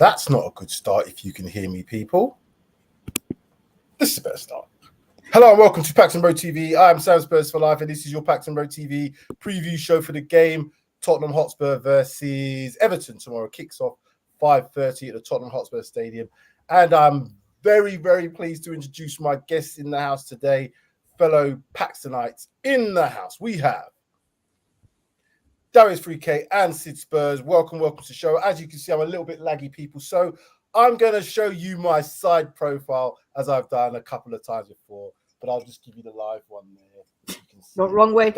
That's not a good start if you can hear me, people. This is a better start. Hello and welcome to PAXTON ROAD TV. I'm Sam Spurs for Life, and this is your PAXTON ROAD TV preview show for the game. Tottenham Hotspur versus Everton tomorrow. Kicks off 5:30 at the Tottenham Hotspur Stadium. And I'm very, very pleased to introduce my guests in the house today, fellow Paxtonites in the house. We have Darius 3K and Sid Spurs. Welcome to the show. As you can see, I'm a little bit laggy, people. So I'm going to show you my side profile as I've done a couple of times before, but I'll just give you the live one there. You can see. Not wrong way.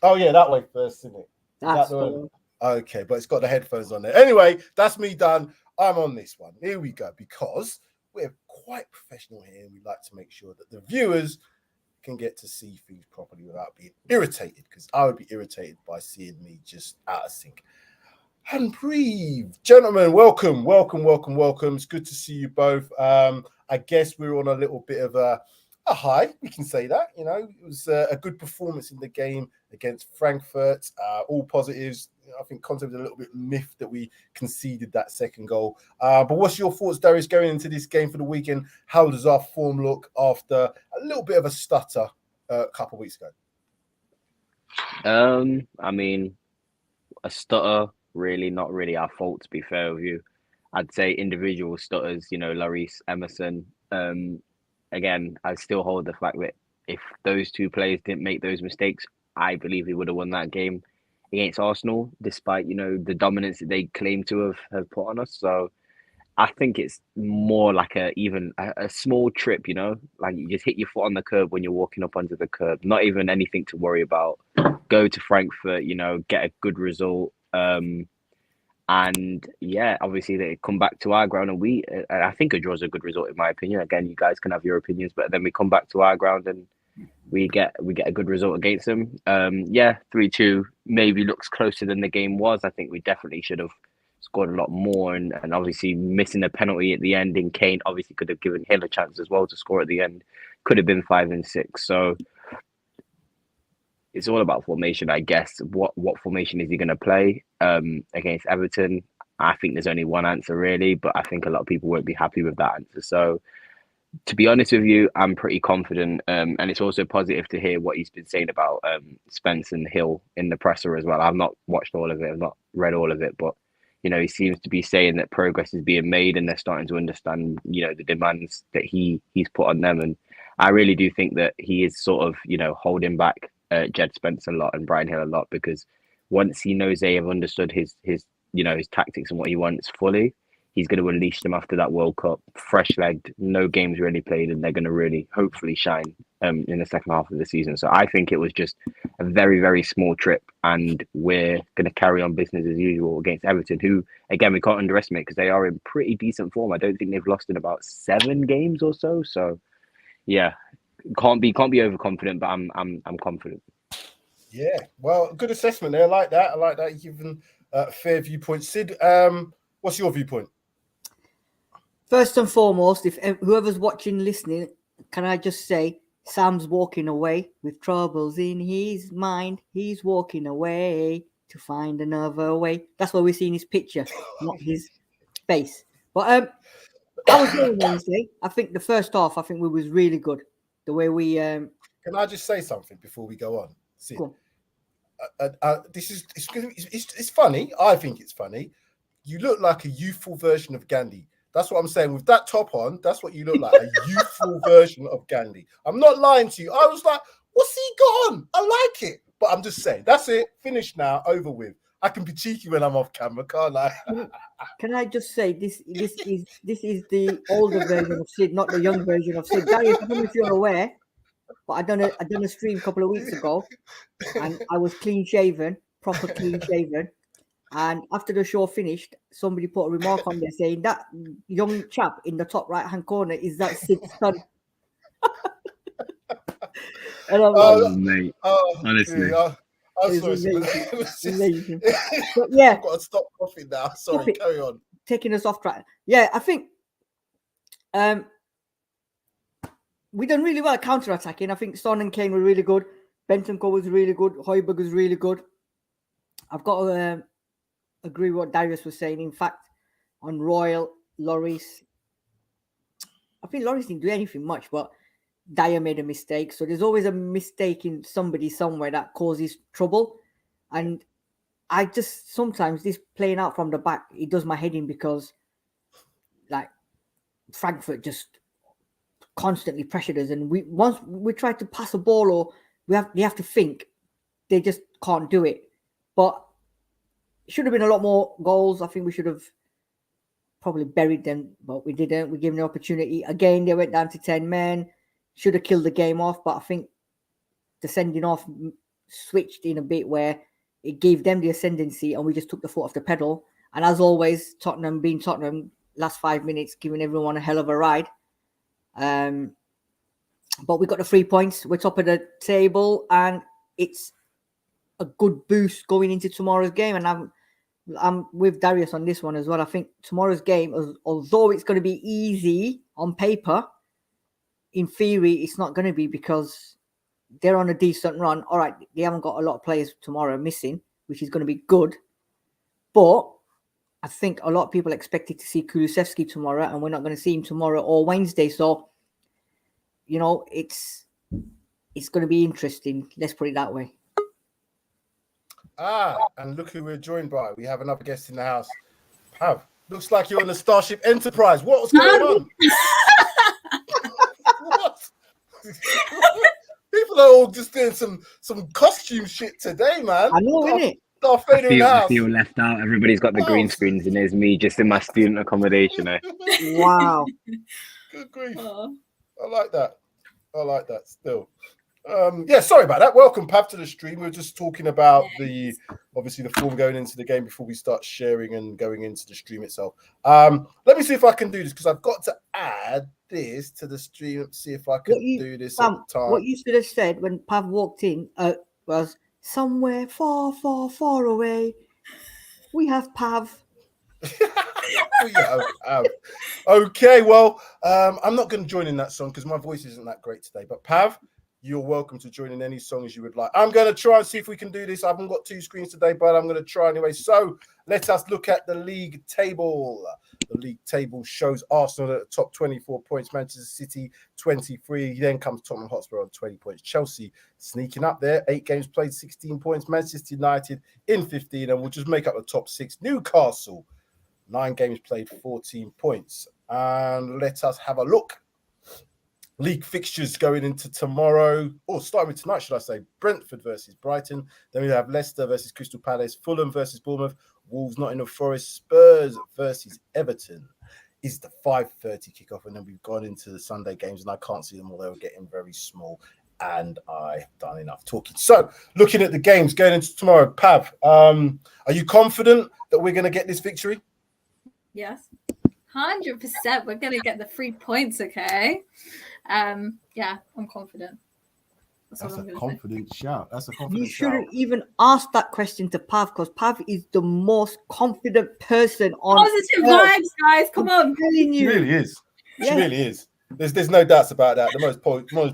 Oh yeah, that way first, isn't it? That's the okay, but it's got the headphones on there. Anyway, that's me done. I'm on this one. Here we go, because we're quite professional here and we like to make sure that the viewers can get to see things properly without being irritated, because I would be irritated by seeing me just out of sync. And breathe. Gentlemen, welcome. It's good to see you both. I guess we're on a little bit of a high, we can say that. You know, it was a good performance in the game against Frankfurt. All positives. I think Conte was a little bit miffed that we conceded that second goal. But what's your thoughts, Darius, going into this game for the weekend? How does our form look after a little bit of a stutter a couple of weeks ago? I mean, a stutter, really not really our fault, to be fair with you. I'd say individual stutters, you know, Lloris, Emerson. Again, I still hold the fact that if those two players didn't make those mistakes, I believe we would have won that game against Arsenal, despite, you know, the dominance that they claim to have put on us. So I think it's more like a small trip, you know, like you just hit your foot on the curb when you're walking up onto the curb, not even anything to worry about. Go to Frankfurt, you know, get a good result. And yeah, obviously they come back to our ground, and I think a draw is a good result in my opinion. Again, you guys can have your opinions, but then we come back to our ground and we get a good result against them. 3-2 maybe looks closer than the game was. I think we definitely should have scored a lot more, and obviously missing a penalty at the end in Kane obviously could have given Hill a chance as well to score at the end. Could have been 5 and 6. So it's all about formation, I guess. What formation is he going to play against Everton? I think there's only one answer really, but I think a lot of people won't be happy with that answer. So to be honest with you, I'm pretty confident. And it's also positive to hear what he's been saying about Spence and Hill in the presser as well. I've not watched all of it. I've not read all of it, but you know, he seems to be saying that progress is being made and they're starting to understand, you know, the demands that he's put on them. And I really do think that he is sort of, you know, holding back Jed Spence a lot and Brian Hill a lot, because once he knows they have understood his you know, his tactics and what he wants fully, he's going to unleash them after that World Cup, fresh-legged, no games really played, and they're going to really hopefully shine in the second half of the season. So I think it was just a very, very small trip, and we're going to carry on business as usual against Everton, who, again, we can't underestimate because they are in pretty decent form. I don't think they've lost in about 7 games or so. So yeah, can't be overconfident, but I'm confident. Yeah, well, good assessment there. I like that. You're giving a fair viewpoint. Sid, what's your viewpoint? First and foremost, if whoever's watching, listening, can I just say, Sam's walking away with troubles in his mind. He's walking away to find another way. That's what we see in his picture, not his face. But I was there Wednesday. I think the first half, we was really good. The way we. Can I just say something before we go on? Sid? Go on. It's funny. I think it's funny. You look like a youthful version of Gandhi. That's what I'm saying. With that top on, that's what you look like, a youthful version of Gandhi. I'm not lying to you. I was like, what's he got on? I like it. But I'm just saying, that's it. Finished now. Over with. I can be cheeky when I'm off camera, can't I? Can I just say, this is the older version of Sid, not the young version of Sid. Darius, I don't know if you're aware, but I done a stream a couple of weeks ago, and I was clean shaven, proper clean shaven. And after the show finished, somebody put a remark on there saying that young chap in the top right-hand corner is that Sid's son. And I'm like, mate. Honestly. I'm sorry. Amazing. But yeah, I've got to stop coughing now. Sorry, carry on. Taking us off track. Yeah, I think we done really well counter-attacking. I think Son and Kane were really good. Bentancur was really good. Højbjerg was really good. I've got to agree with what Darius was saying. In fact, on Royal, Lloris. I think Lloris didn't do anything much, but Dyer made a mistake. So there's always a mistake in somebody somewhere that causes trouble. And I just sometimes this playing out from the back, it does my head in because like Frankfurt just constantly pressured us, and once we try to pass a ball or we have to think, they just can't do it. But it should have been a lot more goals. I think we should have probably buried them, but we didn't. We gave them the opportunity. Again, they went down to 10 men. Should have killed the game off, but I think the sending off switched in a bit where it gave them the ascendancy and we just took the foot off the pedal. And as always, Tottenham being Tottenham, last 5 minutes, giving everyone a hell of a ride. But we got the 3 points. We're top of the table and it's a good boost going into tomorrow's game. And I'm with Darius on this one as well. I think tomorrow's game, although it's going to be easy on paper, in theory, it's not going to be because they're on a decent run. All right, they haven't got a lot of players tomorrow missing, which is going to be good. But I think a lot of people expected to see Kulusevski tomorrow, and we're not going to see him tomorrow or Wednesday. So, you know, it's going to be interesting. Let's put it that way. And look who we're joined by. We have another guest in the house. Pav, looks like you're on the Starship Enterprise. What's going on? What? People are all just doing some costume shit today, man. I know, innit? I feel left out. Everybody's got the green screens, and there's me just in my student accommodation. Wow. Good grief. I like that still. Yeah, sorry about that. Welcome, Pav, to the stream. We were just talking about obviously the form going into the game before we start sharing and going into the stream itself. Let me see if I can do this because I've got to add this to the stream. See if I can do this at the time. What you should have said when Pav walked in was somewhere far, far, far away. We have Pav. Okay, well, I'm not going to join in that song because my voice isn't that great today. But Pav, you're welcome to join in any songs you would like. I'm going to try and see if we can do this. I haven't got 2 screens today, but I'm going to try anyway. So let us look at the league table. The league table shows Arsenal at the top, 24 points. Manchester City, 23. Then comes Tottenham Hotspur on 20 points. Chelsea sneaking up there. 8 games played, 16 points. Manchester United in 15. And we'll just make up the top 6. Newcastle, 9 games played, 14 points. And let us have a look. League fixtures going into tomorrow, or starting with tonight, should I say? Brentford versus Brighton. Then we have Leicester versus Crystal Palace, Fulham versus Bournemouth, Wolves, Nottingham Forest, Spurs versus Everton is the 5:30 kickoff. And then we've gone into the Sunday games, and I can't see them all. They were getting very small, and I've done enough talking. So, looking at the games going into tomorrow, Pav, are you confident that we're going to get this victory? Yes, 100%. We're going to get the 3 points, okay? Yeah, I'm confident. That's a confident shout. That's a confident You shouldn't even ask that question to Pav because Pav is the most confident person on positive vibes, guys. Come on. I'm telling you. She really is. She really is. There's no doubts about that. The most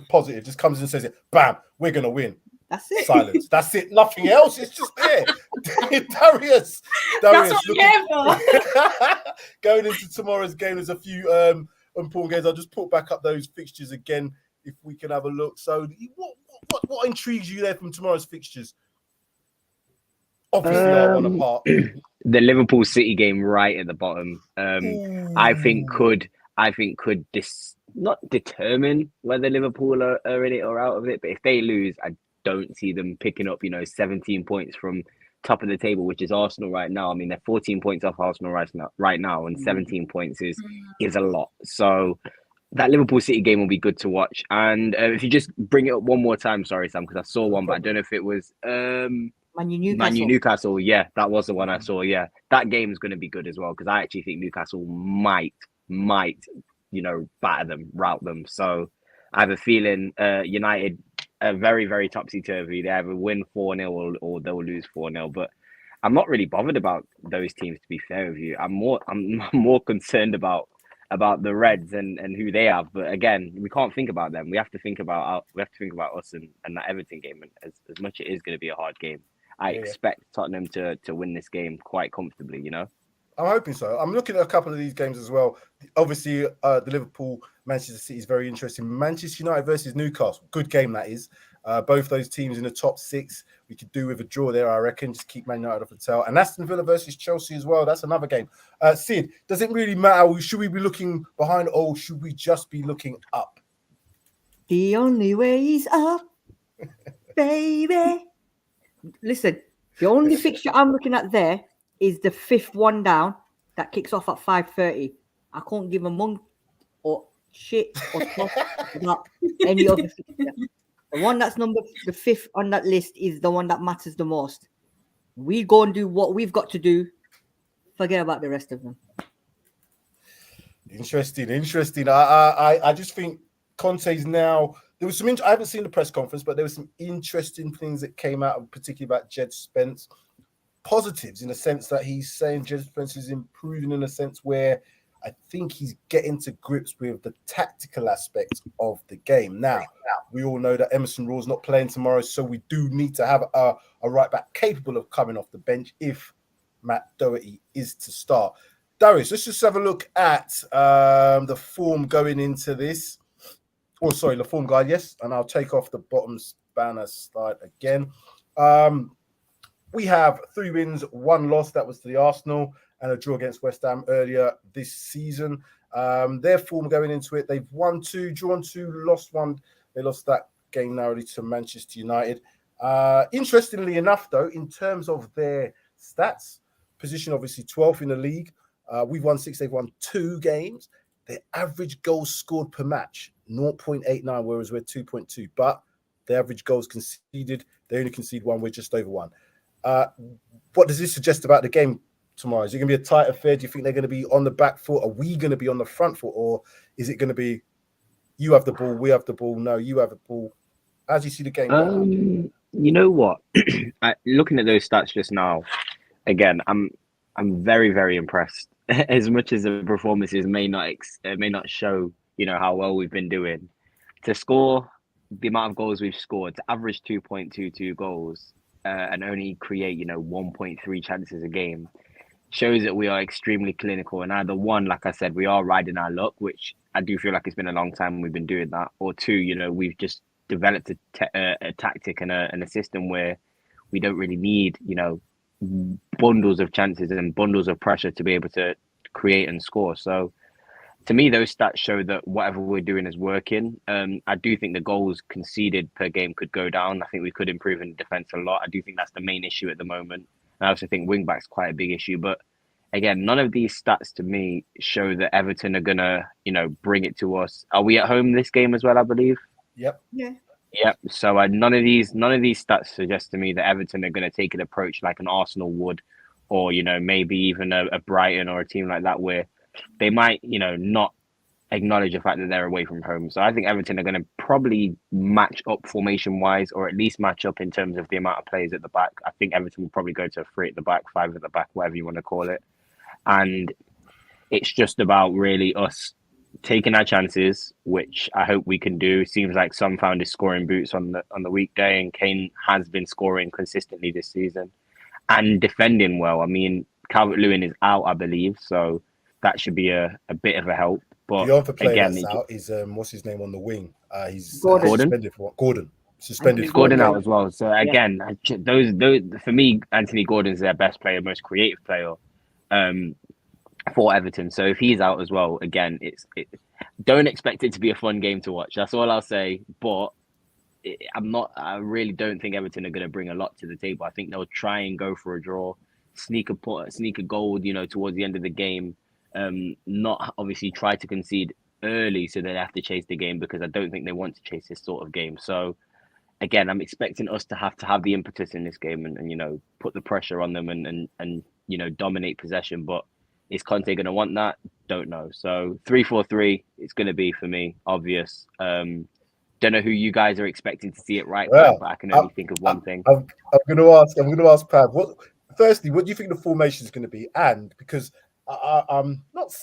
positive just comes and says it. Bam, we're gonna win. That's it. Silence. That's it. Nothing else. It's just there. Darius. That's what I'm here for. Going into tomorrow's game, there's a few important games. I'll just put back up those fixtures again if we can have a look. So, what intrigues you there from tomorrow's fixtures? Obviously, I want to part. The Liverpool City game right at the bottom. I think could not determine whether Liverpool are in it or out of it. But if they lose, I don't see them picking up, 17 points from top of the table, which is Arsenal right now. I mean, they're 14 points off Arsenal right now, and 17 points is a lot. So that Liverpool City game will be good to watch. And if you just bring it up one more time, sorry, Sam, because I saw one, but I don't know if it was Man U Newcastle. Yeah, that was the one I saw. Yeah, that game is going to be good as well because I actually think Newcastle might batter them, rout them. So I have a feeling United are very, very topsy-turvy. They either win 4-0 or they'll lose 4-0. But I'm not really bothered about those teams, to be fair with you. I'm more concerned about the Reds and who they have. But again, we can't think about them. We have to think about us and that Everton game. And as much it is going to be a hard game, I expect Tottenham to win this game quite comfortably, I'm hoping so. I'm looking at a couple of these games as well. Obviously, the Liverpool-Manchester City is very interesting. Manchester United versus Newcastle. Good game, that is. Both those teams in the top 6. We could do with a draw there, I reckon. Just keep Man United off the tail. And Aston Villa versus Chelsea as well. That's another game. Sid, does it really matter? Should we be looking behind or should we just be looking up? The only way is up, baby. Listen, the only fixture I'm looking at there is the 5th one down that kicks off at 5:30. I can't give a monk or shit or toss about any other fixture. The one that's the 5th on that list is the one that matters the most. We go and do what we've got to do. Forget about the rest of them. Interesting. I just think Conte's now. There was some. I haven't seen the press conference, but there were some interesting things that came out, particularly about Jed Spence. Positives in a sense that he's saying Jed Spence is improving in a sense where I think he's getting to grips with the tactical aspects of the game. Now, we all know that Emerson Raw's not playing tomorrow, so we do need to have a right back capable of coming off the bench if Matt Doherty is to start. Darius, let's just have a look at the form going into this. Oh, sorry, the form guide, yes. And I'll take off the bottom banner slide again. We have 3 wins, 1 loss. That was to the Arsenal, and a draw against West Ham earlier this season. Their form going into it, they've won 2, drawn 2, lost 1. They lost that game narrowly to Manchester United. Interestingly enough, though, in terms of their stats, position obviously 12th in the league. We've won 6, they've won 2 games. Their average goals scored per match, 0.89, whereas we're 2.2. But the average goals conceded, they only concede 1, we're just over 1. What does this suggest about the game tomorrow? Is it going to be a tight affair? Do you think they're going to be on the back foot? Are we going to be on the front foot? Or is it going to be you have the ball, we have the ball? No, you have the ball. How do you see the game? You know what? Looking at those stats just now, again, I'm very, very impressed. As much as the performances may not show, how well we've been doing, to score the amount of goals we've scored, to average 2.22 goals, and only create, 1.3 chances a game, shows that we are extremely clinical. And either one, like I said, we are riding our luck, which I do feel like it's been a long time we've been doing that. Or 2, we've just developed a tactic and a system where we don't really need, bundles of chances and bundles of pressure to be able to create and score. So to me, those stats show that whatever we're doing is working. I do think the goals conceded per game could go down. I think we could improve in defense a lot. I do think that's the main issue at the moment. I also think wing back's quite a big issue. But again, none of these stats to me show that Everton are gonna, bring it to us. Are we at home this game as well, I believe? Yep. Yeah. Yep. So none of these stats suggest to me that Everton are going to take an approach like an Arsenal would, or maybe even a Brighton or a team like that where they might not acknowledge the fact that they're away from home. So I think Everton are going to probably match up formation wise, or at least match up in terms of the amount of players at the back. I think Everton will probably go to 3 at the back, 5 at the back, whatever you want to call it, and it's just about really us taking our chances, which I hope we can do. Seems like Son found his scoring boots on the weekday, and Kane has been scoring consistently this season and defending well. I mean, Calvert-Lewin is out, I believe, so that should be a bit of a help. But the other player again, that's out is what's his name on the wing? He's Gordon. suspended for Gordon. Suspended for Gordon one out game. as well. So again, those for me, Anthony Gordon's their best player, most creative player. For Everton. So if he's out as well, again, don't expect it to be a fun game to watch. That's all I'll say. But I really don't think Everton are going to bring a lot to the table. I think they'll try and go for a draw, sneak a goal, towards the end of the game. Not obviously try to concede early so they have to chase the game, because I don't think they want to chase this sort of game. So again, I'm expecting us to have the impetus in this game and put the pressure on them and dominate possession. But is Conte going to want that? Don't know. So 3-4-3, it's going to be for me obvious. Don't know who you guys are expecting to see it right back, but I can only think of one thing. I'm going to ask Pav. Firstly, what do you think the formation is going to be? And because I'm not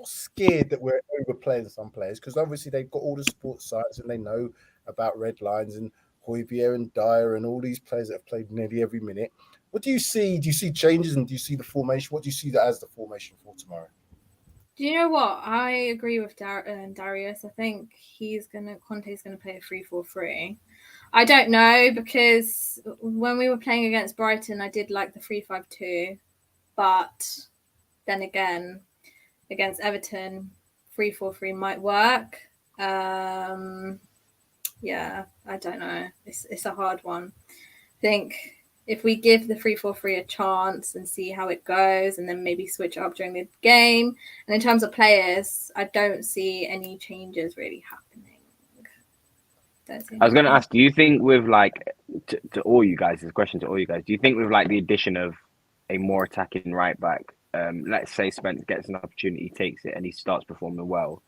scared that we're overplaying some players, because obviously they've got all the sports sites and they know about red lines and Højbjerg and Dyer and all these players that have played nearly every minute. What do you see? Do you see changes, and do you see the formation? What do you see that as the formation for tomorrow? Do you know what? I agree with Darius. I think Conte's gonna play a 3-4-3. I don't know, because when we were playing against Brighton, I did like the 3-5-2, but then again, against Everton, 3-4-3 might work. Yeah, I don't know. It's a hard one. I think if we give the 3-4-3 a chance and see how it goes, and then maybe switch up during the game. And in terms of players, I don't see any changes really happening. I was going to ask, do you think with like, to all you guys, this question to all you guys, do you think with like the addition of a more attacking right back, let's say Spence gets an opportunity, takes it, and he starts performing well,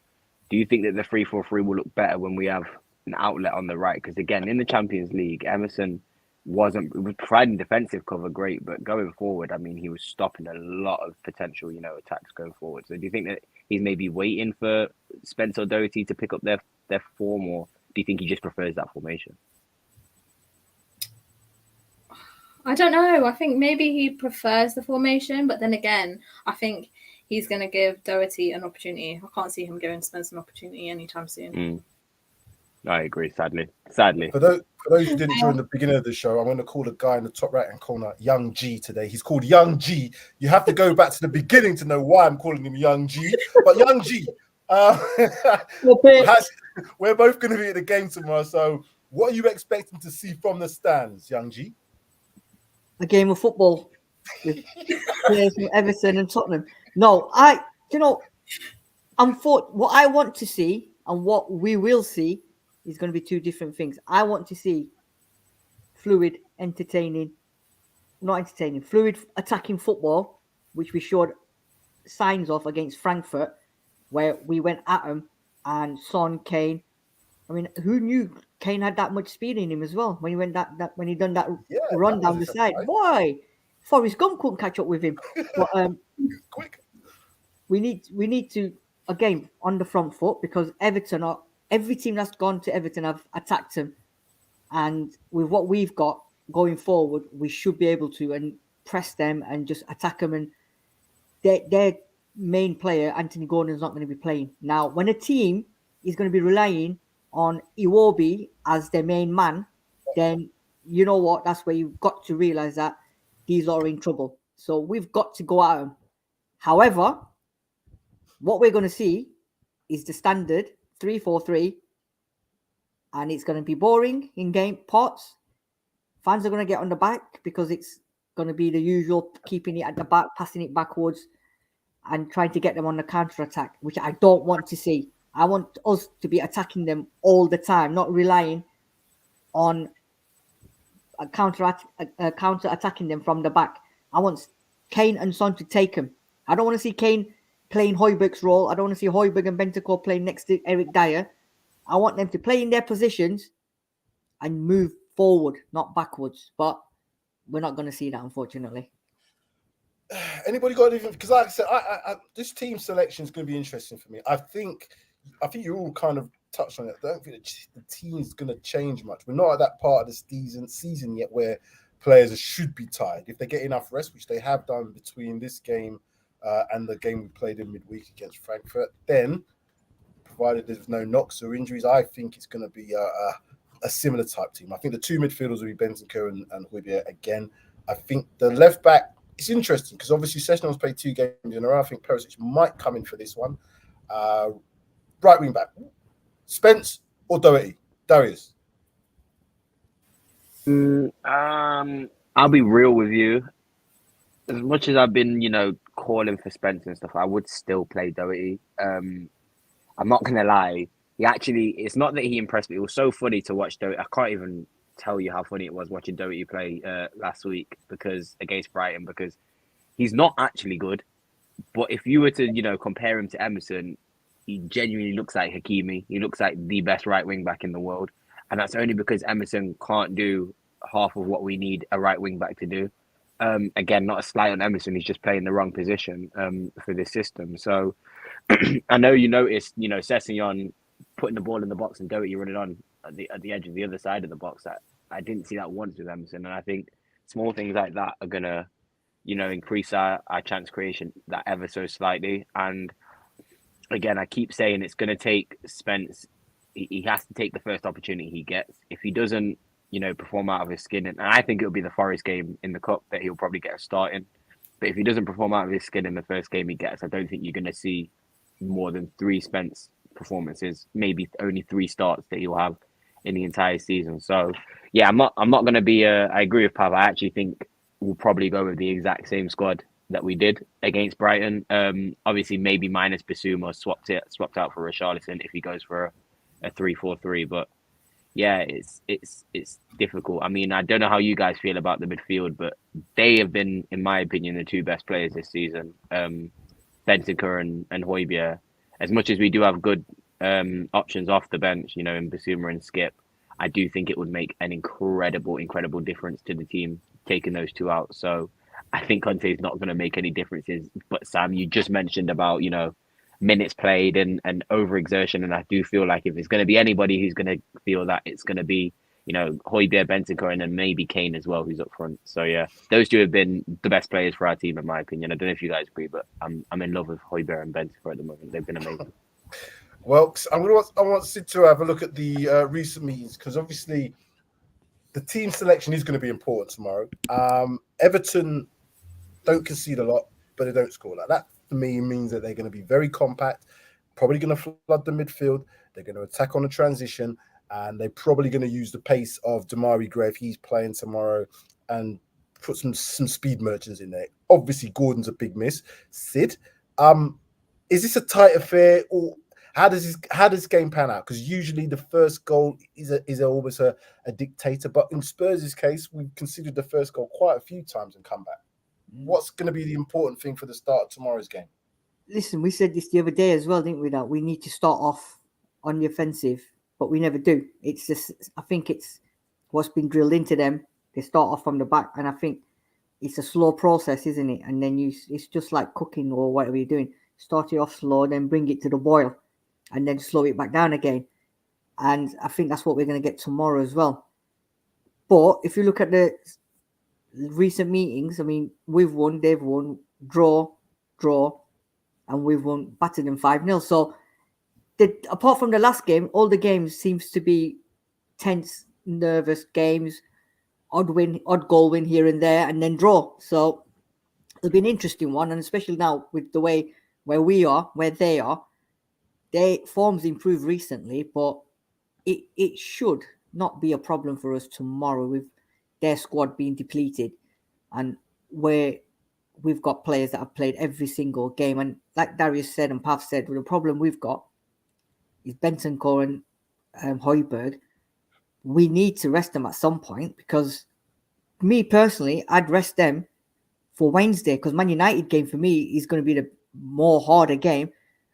do you think that the 3-4-3 will look better when we have an outlet on the right? Because again, in the Champions League, Emerson was providing defensive cover, great, but going forward, I mean, he was stopping a lot of potential, attacks going forward. So do you think that he's maybe waiting for Spence or Doherty to pick up their form, or do you think he just prefers that formation? I don't know. I think maybe he prefers the formation, but then again, I think he's going to give Doherty an opportunity. I can't see him giving Spence an opportunity anytime soon. I agree, sadly. For those who didn't join the beginning of the show, I'm going to call the guy in the top right-hand corner Young G today. He's called Young G. You have to go back to the beginning to know why I'm calling him Young G. But Young G, we're both going to be at the game tomorrow. So what are you expecting to see from the stands, Young G? A game of football with players from Everton and Tottenham. No, what I want to see and what we will see is going to be two different things. I want to see fluid attacking football, which we showed signs of against Frankfurt, where we went at them, and Son, Kane. I mean, who knew Kane had that much speed in him as well when he went when he done that run down the side? Boy, Forrest Gump couldn't catch up with him. But quick. We need to, again, on the front foot, because every team that's gone to Everton have attacked them, and with what we've got going forward, we should be able to and press them and just attack them. And their main player, Anthony Gordon, is not going to be playing now. When a team is going to be relying on Iwobi as their main man, then you know what? That's where you've got to realize that these are in trouble. So we've got to go at them. However, what we're going to see is the standard 3-4-3, and it's going to be boring in game parts. Fans are going to get on the back because it's going to be the usual keeping it at the back, passing it backwards, and trying to get them on the counter attack, which I don't want to see. I want us to be attacking them all the time, not relying on counter attacking them from the back. I want Kane and Son to take them. I don't want to see Kane playing Højbjerg's role. I don't want to see Højbjerg and Bentancur playing next to Eric Dyer. I want them to play in their positions and move forward, not backwards. But we're not going to see that, unfortunately. Anybody got anything? Because like I said, this team selection is going to be interesting for me. I think you all kind of touched on it. I don't think the team's going to change much. We're not at that part of the season yet where players should be tired. If they get enough rest, which they have done between this game and the game we played in midweek against Frankfurt, then, provided there's no knocks or injuries, I think it's going to be a similar type team. I think the two midfielders will be Bentancur and Højbjerg again. I think the left back, it's interesting because obviously Session's played 2 games in a row. I think Perisic might come in for this one. Right wing back, Spence or Doherty? Darius? I'll be real with you. As much as I've been, calling for Spence and stuff, I would still play Doherty. I'm not going to lie. It's not that he impressed me. It was so funny to watch Doherty. I can't even tell you how funny it was watching Doherty play last week against Brighton, because he's not actually good. But if you were to, compare him to Emerson, he genuinely looks like Hakimi. He looks like the best right wing back in the world. And that's only because Emerson can't do half of what we need a right wing back to do. Again, not a slight on Emerson. He's just playing the wrong position for this system. So I know you noticed, Sessegnon putting the ball in the box and Doherty running on at the edge of the other side of the box. I didn't see that once with Emerson. And I think small things like that are gonna, increase our chance creation that ever so slightly. And again, I keep saying it's gonna take Spence. He has to take the first opportunity he gets. If he doesn't, perform out of his skin, and I think it'll be the Forest game in the cup that he'll probably get a start in. But if he doesn't perform out of his skin in the first game he gets, I don't think you're going to see more than 3 Spence performances, maybe only 3 starts that he'll have in the entire season. So, yeah, I'm not going to be. I agree with Pav. I actually think we'll probably go with the exact same squad that we did against Brighton. Obviously, maybe minus Bissouma, swapped out for Richarlison if he goes for a 3-4-3, but. Yeah, it's difficult. I mean, I don't know how you guys feel about the midfield, but they have been, in my opinion, the 2 best players this season. Bentancur and Højbjerg. As much as we do have good options off the bench, in Bissouma and Skip, I do think it would make an incredible difference to the team taking those 2 out. So I think Conte is not going to make any differences. But Sam, you just mentioned about, minutes played and overexertion, and I do feel like if it's going to be anybody who's going to feel that, it's going to be Højbjerg, Bentancur, and then maybe Kane as well, who's up front. So yeah, those 2 have been the best players for our team in my opinion. I don't know if you guys agree, but I'm in love with Højbjerg and Bentancur at the moment. They've been amazing. Well, I want Sid to have a look at the recent meetings, because obviously the team selection is going to be important tomorrow. Everton don't concede a lot, but they don't score like that. For me, means that they're going to be very compact, probably going to flood the midfield. They're going to attack on a transition, and they're probably going to use the pace of Damari Gray if he's playing tomorrow, and put some speed merchants in there. Obviously, Gordon's a big miss. Sid, is this a tight affair, or how does this game pan out? Because usually the first goal is almost a dictator, but in Spurs' case, we've considered the first goal quite a few times and come back. What's going to be the important thing for the start of tomorrow's game? Listen, we said this the other day as well, didn't we? That we need to start off on the offensive, but we never do. It's just, I think it's what's been drilled into them. They start off from the back, and I think it's a slow process, isn't it? And then it's just like cooking or whatever you're doing. Start it off slow, then bring it to the boil, and then slow it back down again. And I think that's what we're going to get tomorrow as well. But if you look at the recent meetings, I mean, we've won, they've won, draw, and we've won, battered them 5-0. So apart from the last game, all the games seems to be tense, nervous games, odd goal win here and there, and then draw. So it'll be an interesting one, and especially now with the way where we are, where they are, their forms improved recently, but it should not be a problem for us tomorrow with their squad being depleted, and where we've got players that have played every single game. And like Darius said and Pav said, the problem we've got is Bentancur and Højbjerg. We need to rest them at some point, because me personally, I'd rest them for Wednesday, because Man United game for me is going to be the more harder game,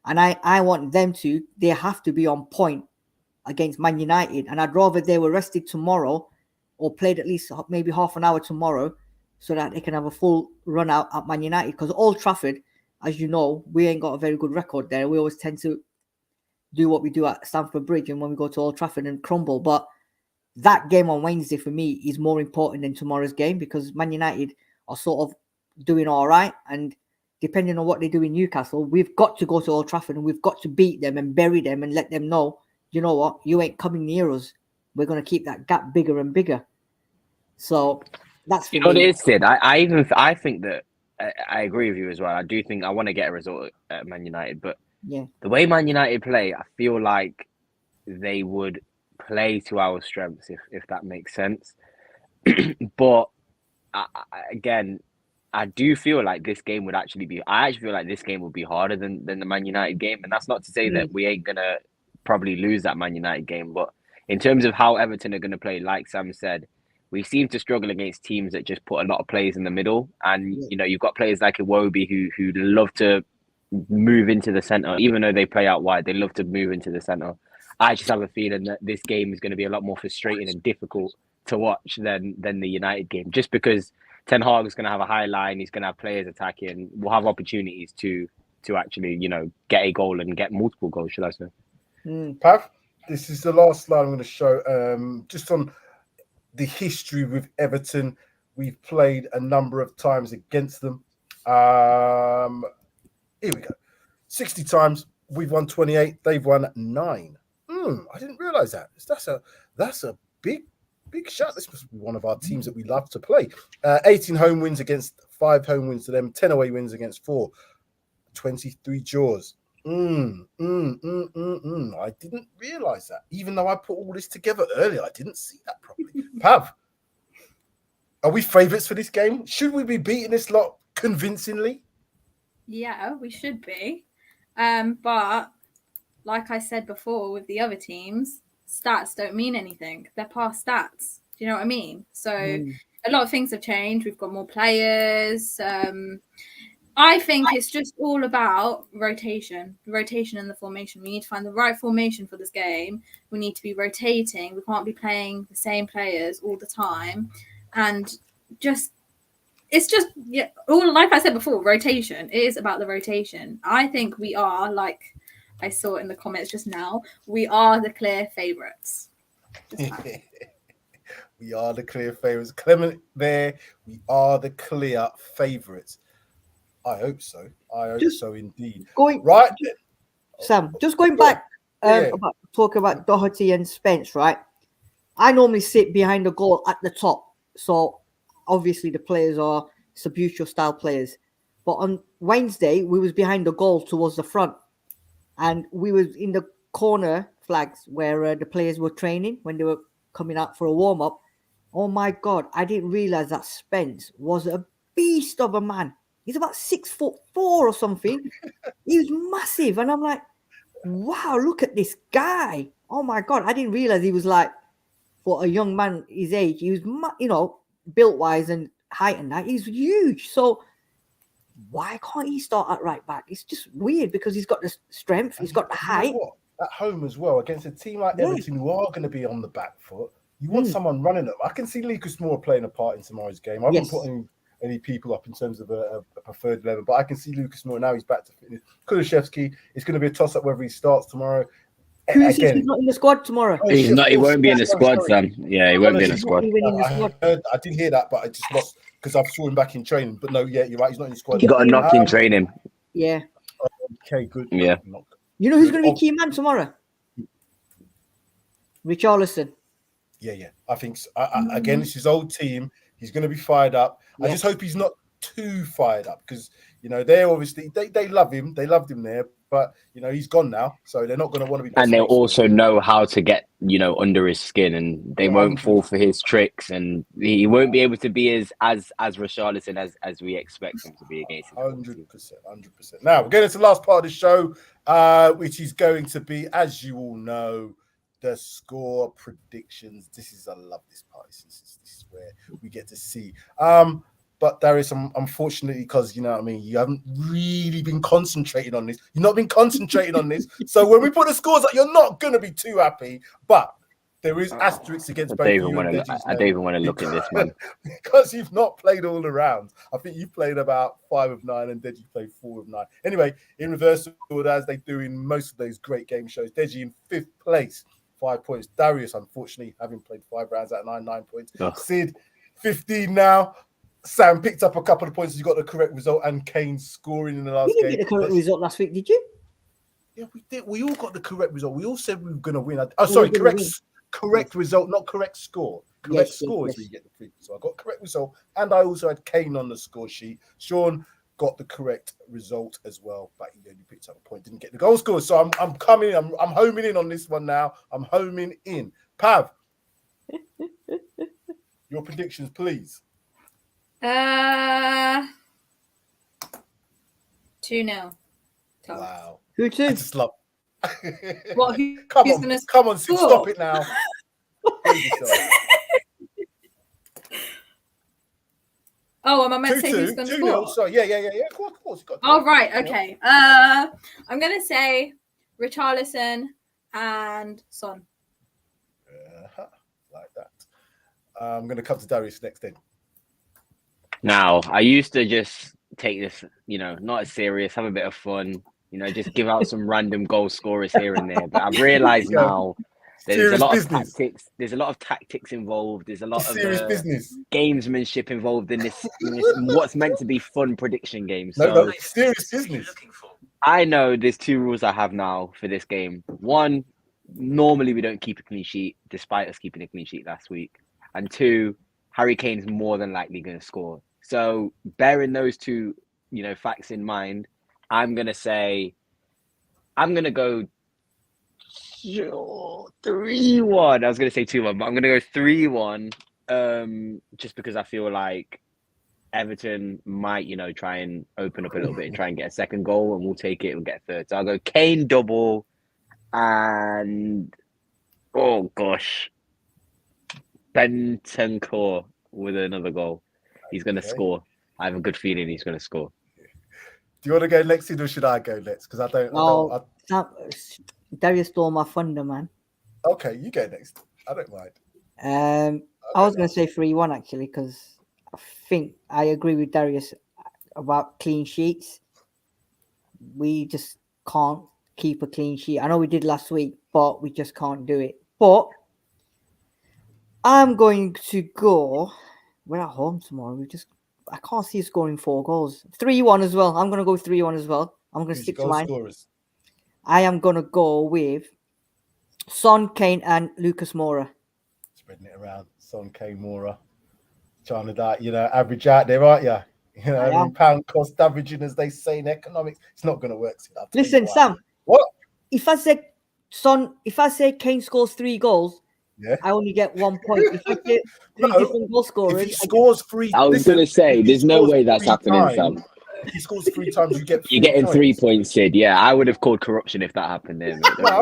and I want them they have to be on point against Man United, and I'd rather they were rested tomorrow or played at least maybe half an hour tomorrow, so that they can have a full run out at Man United. Because Old Trafford, as you know, we ain't got a very good record there. We always tend to do what we do at Stamford Bridge, and when we go to Old Trafford and crumble. But that game on Wednesday for me is more important than tomorrow's game, because Man United are sort of doing all right, and depending on what they do in Newcastle, we've got to go to Old Trafford and we've got to beat them and bury them and let them know, you know what, you ain't coming near us. We're going to keep that gap bigger and bigger. So that's for me. What it is, Sid. I think that I agree with you as well. I do think I want to get a result at Man United, but yeah, the way Man United play, I feel like they would play to our strengths, if that makes sense. But again, I do feel like this game would actually be. I actually feel like this game would be harder than the Man United game, and that's not to say that we ain't gonna probably lose that Man United game. But in terms of how Everton are gonna play, like Sam said, we seem to struggle against teams that just put a lot of players in the middle, and you know, you've got players like Iwobi who love to move into the center, even though they play out wide. They love to move into the center. I just have a feeling that this game is going to be a lot more frustrating and difficult to watch than the United game, just because Ten Hag is going to have a high line. He's going to have players attacking. We'll have opportunities to actually, you know, get a goal and get multiple goals, should I say. Pav, this is the last slide I'm going to show, just on the history with Everton. we've played a number of times against them. Here we go. 60 times. We've won 28. They've won 9. I didn't realize that. That's a big shot. This must be one of our teams that we love to play. 18 home wins against 5 home wins to them. 10 away wins against 4. 23 draws. I didn't realize that. Even though I put all this together earlier, I didn't see that properly. Pav, are we favourites for this game? Should we be beating this lot convincingly? Yeah, we should be. But like I said before with the other teams, stats don't mean anything. They're past stats. Do you know what I mean? So a lot of things have changed. We've got more players. I think it's just all about rotation in the formation. We need to find the right formation for this game. We need to be rotating. We can't be playing the same players all the time. And it's just all, like I said before, rotation. It is about the rotation. I think we are, like I saw in the comments just now, we are the clear favourites. We are the clear favourites. Clement there, we are the clear favourites. I hope so. I hope so indeed. Right, Sam, just going back about talking about Doherty and Spence, right? I normally sit behind the goal at the top. So obviously the players are Subbuteo style players. But on Wednesday, we was behind the goal towards the front. And we was in the corner flags where the players were training when they were coming out for a warm-up. Oh my God, I didn't realize that Spence was a beast of a man. He's about 6'4" or something. He was massive. And I'm like, wow, look at this guy. Oh my God. I didn't realize he was like, for a young man his age, he was, built wise and height and that. He's huge. So why can't he start at right back? It's just weird because he's got the strength. He's got the height. At home as well, against a team like Everton who are going to be on the back foot, you want someone running them. I can see Lucas Moura playing a part in tomorrow's game. I haven't put any people up in terms of a preferred 11, but I can see Lucas Moura now. He's back to fitness. Kulusevski, it's going to be a toss-up whether he starts tomorrow. Again, he's not in the squad tomorrow. He's not. He won't be in the squad, Sam. Yeah, he won't be in the squad. I did hear that, but I just lost because I saw him back in training. But no, you're right. He's not in the squad. He got a knock in training. Yeah. Okay, good. Yeah. You know who's going to be key man tomorrow? Richarlison. Yeah. I think so. Again, it's his old team. He's going to be fired up. I just hope he's not too fired up because they're obviously they love him. They loved him there, but he's gone now, so they're not going to want to be. And they'll also know how to get under his skin, and they won't fall for his tricks, and he won't be able to be as Richarlison as we expect him to be against him. 100%. Now we're getting to the last part of the show, which is going to be, as you all know, the score predictions. I love this part. This is where we get to see. But Darius, unfortunately, because you haven't really been concentrating on this. You've not been concentrating on this. So when we put the scores up, you're not going to be too happy. But there is asterisks against both. I don't even want to look at this, man. Because you've not played all the rounds. I think you've played about 5 of 9 and Deji played 4 of 9. Anyway, in reverse order, as they do in most of those great game shows, Deji in 5th place, 5 points. Darius, unfortunately, having played 5 rounds out of 9 points. Oh. Sid, 15 now. Sam picked up a couple of points. You got the correct result, and Kane scoring in the last game. You didn't get the correct result last week, did you? Yeah, we did. We all got the correct result. We all said we were going to win. Correct result, not correct score. Correct score is where you get the free. So I got correct result, and I also had Kane on the score sheet. Sean got the correct result as well, but he only picked up a point, didn't get the goal score. So I'm coming. I'm homing in on this one now. I'm homing in. Pav, your predictions, please. 2-0. Wow. Who too? I just love. What? Come on, Sid, stop it now. Oh, am I meant to say who's going to score? Sorry, yeah. Of course. Oh, right, okay. I'm going to say Richarlison and Son. Like that. I'm going to come to Darius next then. Now, I used to just take this, not as serious, have a bit of fun, just give out some random goal scorers here and there. But I've realised now There's Serious a lot business. of tactics. There's a lot of tactics involved. There's a lot of Serious business. gamesmanship involved in this what's meant to be fun prediction game. No, So serious business. I know there's two rules I have now for this game. One, normally we don't keep a clean sheet, despite us keeping a clean sheet last week. And two, Harry Kane's more than likely going to score. So bearing those two, facts in mind, I'm going to go 3-1. I was going to say 2-1, but I'm going to go 3-1. Just because I feel like Everton might, try and open up a little bit and try and get a second goal, and we'll take it and get a third. So I'll go Kane double and Bentancur with another goal. He's going to score. I have a good feeling he's going to score. Do you want to go next, or should I go next? Because I don't. Darius stole my thunder, man. Okay, you go next. I don't mind. I was going to say 3-1 actually, because I think I agree with Darius about clean sheets. We just can't keep a clean sheet. I know we did last week, but we just can't do it. But I'm going to go. We're at home tomorrow. I can't see us scoring 4 goals. 3-1 as well. I'm going to go 3-1 as well. I'm going to stick to mine. Scorers? I am going to go with Son, Kane, and Lucas Moura. Spreading it around. Son, Kane, Moura. Trying to average out there, aren't you? Pound cost averaging, as they say in economics. It's not going to work. Listen, Sam. What? If I say Kane scores 3 goals, I only get 1 point. If I get 3 different goal scorers, if he scores 3, I was going to say, there's no way that's happening, Sam. If he scores 3 times, you get 3 You're getting points. 3 points, Sid. Yeah, I would have called corruption if that happened there. No, I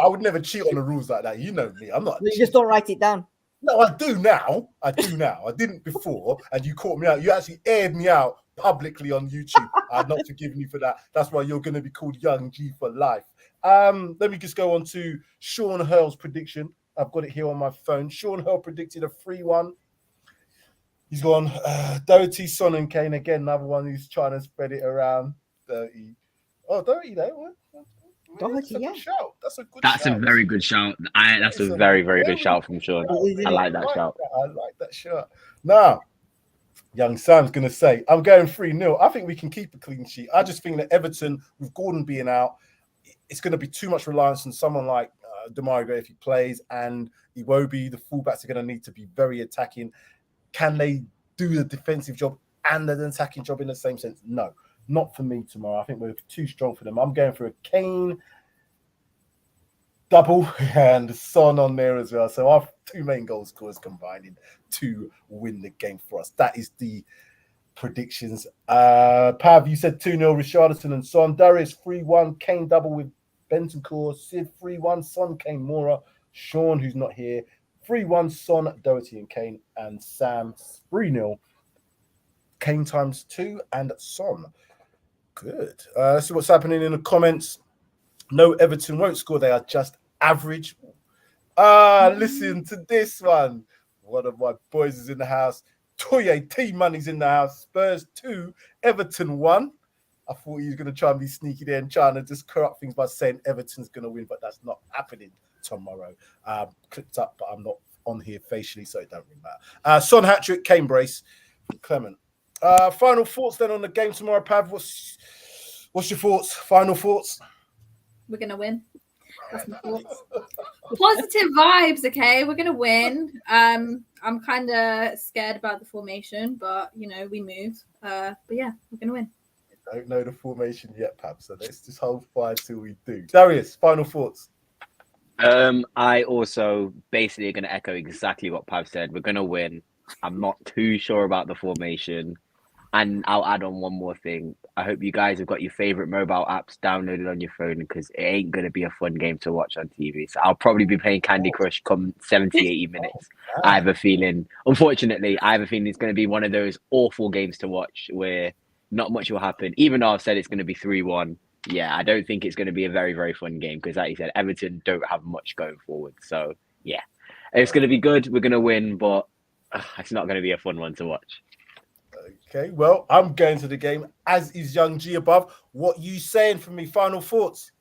would never cheat on the rules like that. You know me. I'm not. You just don't write it down. No, I do now. I didn't before, and you caught me out. You actually aired me out publicly on YouTube. I've not forgiven you for that. That's why you're going to be called Young G for life. Let me just go on to Sean Hurl's prediction. I've got it here on my phone. Sean Hurl predicted a 3-1. He's gone Doherty, Son, and Kane again. Another one who's trying to spread it around. Doherty. Oh, Doherty there. Doherty, yeah. That's a good shout. That's a very good shout. That's a very, very good shout from Sean. I like that shout. I like that shout. Now, young Sam's going to say, I'm going 3-0. I think we can keep a clean sheet. I just think that Everton, with Gordon being out, it's going to be too much reliance on someone like Demarai Gray if he plays, and Iwobi, the fullbacks are going to need to be very attacking. Can they do the defensive job and the attacking job in the same sense? No, not for me tomorrow. I think we're too strong for them. I'm going for a Kane double and Son on there as well. So our 2 main goal scorers combining to win the game for us. That is the predictions. Pav, you said 2-0 Richarlison and Son. Darius 3-1, Kane double with Bentancur. Sid 3-1, Son, Kane, Moura. Sean, who's not here, 3-1, Son, Doherty, and Kane. And Sam 3-0, Kane times 2 and Son. Good. Let's see what's happening in the comments. No, Everton won't score. They are just average. Listen to this one. One of my boys is in the house. Toye T-Money's in the house. Spurs 2, Everton 1. I thought he was going to try and be sneaky there and trying to just corrupt things by saying Everton's going to win, but that's not happening tomorrow. Clipped up, but I'm not on here facially, so it don't really matter. Son hat-trick, Kane brace, Clement. Final thoughts then on the game tomorrow, Pav. What's your thoughts? Final thoughts? We're going to win. That's my thoughts. Positive vibes, okay? We're going to win. I'm kind of scared about the formation, but, we move. But yeah, we're going to win. I don't know the formation yet, Pav, so let's just hold fire till we do. Darius, final thoughts? I also basically going to echo exactly what Pav said. We're going to win. I'm not too sure about the formation. And I'll add on one more thing. I hope you guys have got your favorite mobile apps downloaded on your phone, because it ain't going to be a fun game to watch on TV. So I'll probably be playing Candy Crush come 70, 80 minutes. I have a feeling, unfortunately, it's going to be one of those awful games to watch where not much will happen. Even though I've said it's going to be 3-1, yeah, I don't think it's going to be a very, very fun game, because like you said, Everton don't have much going forward. So yeah, it's going to be good. We're going to win, but it's not going to be a fun one to watch. Okay, well, I'm going to the game, as is Young G above. What you saying for me? Final thoughts?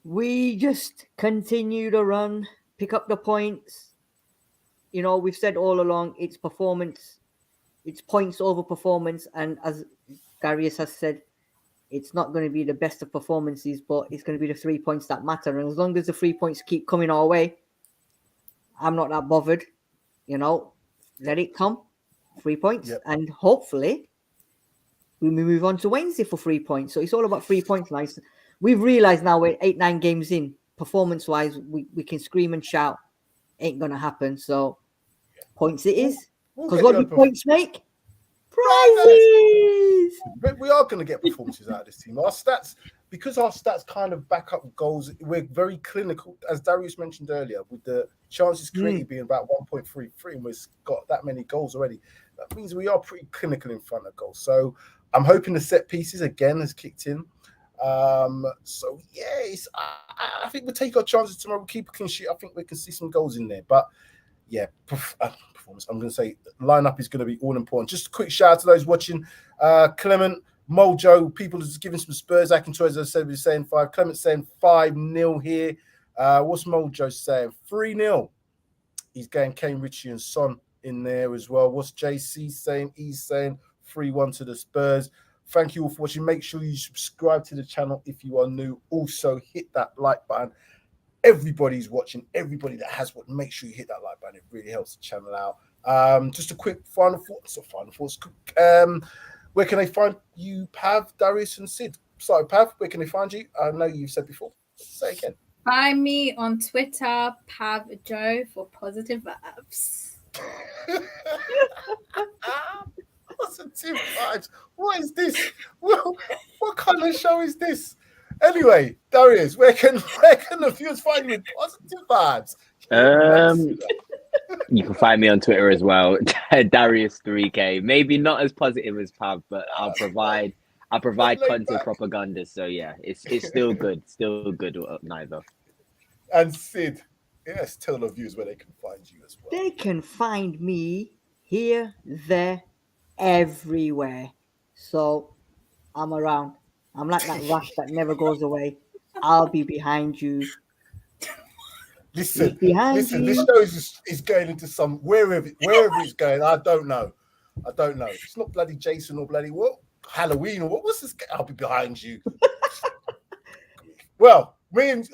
We just continue to run, pick up the points. You know, we've said all along, it's performance, it's points over performance. And as Darius has said, it's not going to be the best of performances, but it's going to be the 3 points that matter. And as long as the 3 points keep coming our way, I'm not that bothered. You know, let it come. 3 points. Yep. And hopefully we move on to Wednesday for 3 points. So it's all about 3 points, guys. We've realized now we're 8-9 games in, performance-wise, we can scream and shout. Ain't going to happen. So points it is. Because what do points make? Prizes! But we are going to get performances out of this team. Our stats, because our stats kind of back up goals, we're very clinical, as Darius mentioned earlier, with the chances created being about 1.33, and we've got that many goals already. That means we are pretty clinical in front of goals. So I'm hoping the set pieces again has kicked in. So yes, I think we'll take our chances tomorrow. We'll keep a clean sheet. I think we can see some goals in there. But yeah, performance. I'm going to say lineup is going to be all important. Just a quick shout out to those watching. Clement, Mojo, people just giving some Spurs acting as I said, we're saying 5. Clement's saying 5-0 here. What's Mojo saying? 3-0. He's getting Kane, Ritchie, and Son in there as well. What's JC saying? He's saying 3-1 to the Spurs. Thank you all for watching. Make sure you subscribe to the channel if you are new. Also, hit that like button. Everybody's watching. Everybody that has one, make sure you hit that like button. It really helps the channel out. Just a quick final thoughts. Where can they find you, Pav, Darius, and Sid? Sorry, Pav, where can they find you? I know you've said before. Say again. Find me on Twitter, PavJo, for positive vibes. Positive vibes. What is this? What kind of show is this? Anyway, Darius, where can the viewers find you with positive vibes? You can find me on Twitter as well, Darius3K. Maybe not as positive as Pav, but I'll provide content propaganda. So yeah, it's still good, neither. And Sid, yes, tell the viewers where they can find you as well. They can find me here, there, everywhere. So I'm around. I'm like that rash that never goes away. I'll be behind you. Listen, this show is going into some wherever it's going. I don't know. It's not bloody Jason or bloody what Halloween or what's this? I'll be behind you. Well,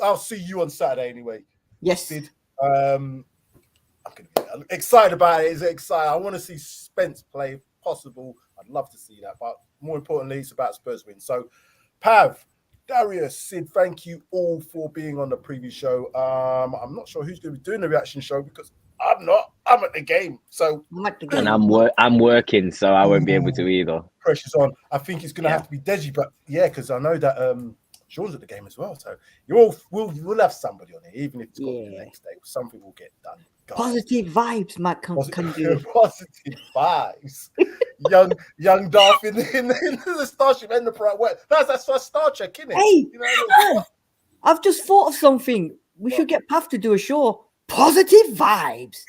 I'll see you on Saturday anyway. Yes. Sid. I'm gonna be excited about it. Is it exciting? I want to see Spence play if possible. I'd love to see that, but more importantly, it's about Spurs win. So, Pav, Darius, Sid, thank you all for being on the preview show. I'm not sure who's going to be doing the reaction show because I'm not. I'm at the game. So and I'm working, so I won't be able to either. Pressure's on. I think it's going to have to be Deji, but yeah, because I know that Sean's at the game as well. So we'll have somebody on here, even if it's got to be the next day. Something will get done. Positive vibes, Matt. Can do. Positive vibes. young Darth in the Starship Enterprise. That's for Star Trek, isn't it? Hey, you know, I've just thought of something. We should get Pav to do a show. Positive vibes.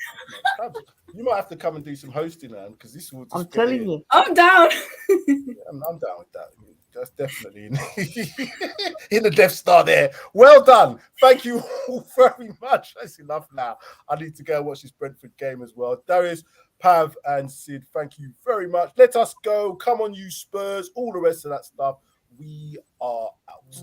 You might have to come and do some hosting, man, because this will. I'm telling you. I'm down. I'm down with that. That's definitely in the Death Star there. Well done. Thank you all very much. That's enough now. I need to go and watch this Brentford game as well. Darius, Pav, and Sid, thank you very much. Let us go. Come on, you Spurs. All the rest of that stuff. We are out.